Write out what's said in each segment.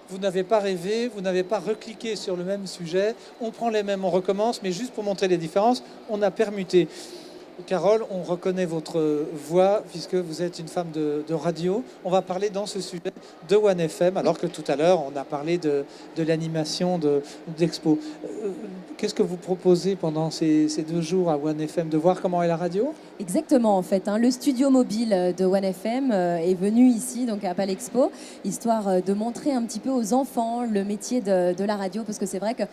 vous n'avez pas rêvé, vous n'avez pas recliqué sur le même sujet. On prend les mêmes, on recommence, mais juste pour montrer les différences, on a permuté. Carole, on reconnaît votre voix puisque vous êtes une femme de radio. On va parler dans ce sujet de One FM, alors que tout à l'heure, on a parlé de l'animation d'Expo. Qu'est-ce que vous proposez pendant ces 2 jours à One FM? De voir comment est la radio? Exactement, en fait. Le studio mobile de One FM est venu ici, donc à Palexpo, histoire de montrer un petit peu aux enfants le métier de la radio, parce que c'est vrai que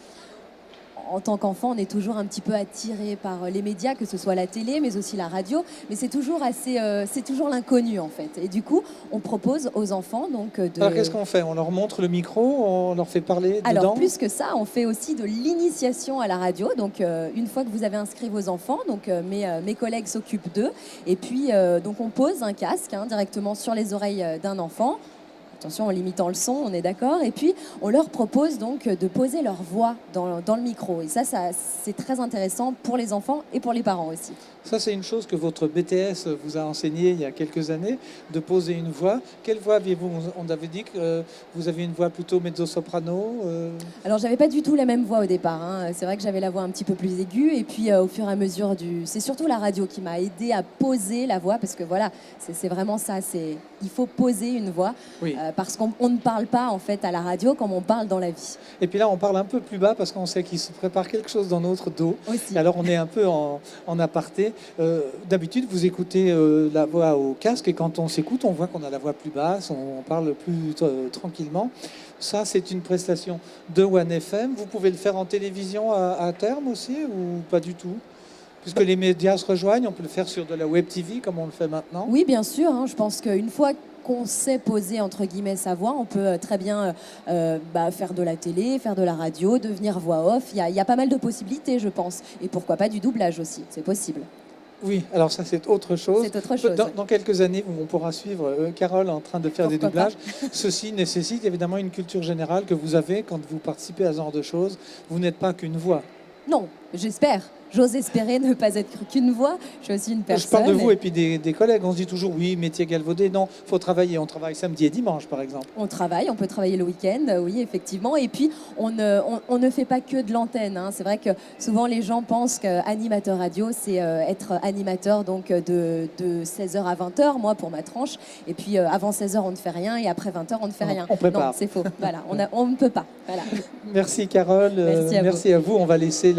en tant qu'enfant, on est toujours un petit peu attiré par les médias, que ce soit la télé, mais aussi la radio. Mais c'est toujours c'est toujours l'inconnu en fait. Et du coup, on propose aux enfants donc de. Alors qu'est-ce qu'on fait? On leur montre le micro, on leur fait parler dedans? Alors plus que ça, on fait aussi de l'initiation à la radio. Donc une fois que vous avez inscrit vos enfants, donc mes collègues s'occupent d'eux. Et puis donc on pose un casque directement sur les oreilles d'un enfant. Attention, en limitant le son, on est d'accord. Et puis, on leur propose donc de poser leur voix dans le micro. Et ça c'est très intéressant pour les enfants et pour les parents aussi. Ça, c'est une chose que votre BTS vous a enseigné il y a quelques années, de poser une voix. Quelle voix aviez-vous? On avait dit que vous avez une voix plutôt mezzo-soprano. Alors, j'avais pas du tout la même voix au départ. C'est vrai que j'avais la voix un petit peu plus aiguë. Et puis, au fur et à mesure c'est surtout la radio qui m'a aidé à poser la voix. Parce que voilà, c'est vraiment ça. Il faut poser une voix. Oui. Parce qu'on ne parle pas en fait à la radio comme on parle dans la vie. Et puis là, on parle un peu plus bas parce qu'on sait qu'il se prépare quelque chose dans notre dos. Aussi. Alors, on est un peu en aparté. D'habitude, vous écoutez la voix au casque et quand on s'écoute, on voit qu'on a la voix plus basse, on parle plus tranquillement. Ça, c'est une prestation de One FM. Vous pouvez le faire en télévision à terme aussi ou pas du tout? Puisque les médias se rejoignent, on peut le faire sur de la web TV comme on le fait maintenant. Oui, bien sûr. Je pense qu'une fois qu'on sait poser entre guillemets sa voix, on peut très bien faire de la télé, faire de la radio, devenir voix off. Il y a pas mal de possibilités, je pense. Et pourquoi pas du doublage aussi, c'est possible. Oui, alors ça c'est autre chose. C'est autre chose. Dans quelques années, on pourra suivre Carole en train de faire des doublages. Ceci nécessite évidemment une culture générale que vous avez quand vous participez à ce genre de choses. Vous n'êtes pas qu'une voix. Non, j'espère. J'ose espérer ne pas être qu'une voix. Je suis aussi une personne. Je parle de vous et puis des collègues. On se dit toujours, oui, métier galvaudé. Non, il faut travailler. On travaille samedi et dimanche, par exemple. On travaille, on peut travailler le week-end, oui, effectivement. Et puis, on ne fait pas que de l'antenne. C'est vrai que souvent, les gens pensent qu'animateur radio, c'est être animateur donc, de 16h à 20h, moi, pour ma tranche. Et puis, avant 16h, on ne fait rien. Et après 20h, on ne fait rien. On prépare. Non, c'est faux. Voilà, on ne peut pas. Voilà. Merci, Carole. Merci à vous. On va laisser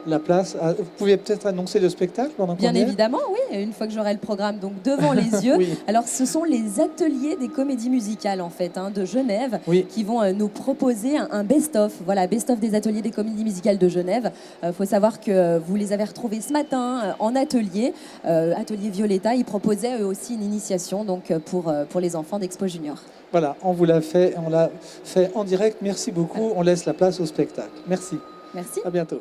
la place. Vous pouvez peut-être annoncer le spectacle pendant qu'on Bien est. évidemment, oui, une fois que j'aurai le programme donc devant les yeux. Oui. Alors, ce sont les ateliers des comédies musicales, en fait, de Genève, Oui. qui vont nous proposer un best-of. Voilà, best-of des ateliers des comédies musicales de Genève. Faut savoir que vous les avez retrouvés ce matin en atelier. Atelier Violetta, ils proposaient eux aussi une initiation donc, pour les enfants d'Expo Junior. Voilà, on l'a fait en direct. Merci beaucoup. On laisse la place au spectacle. Merci. Merci. À bientôt.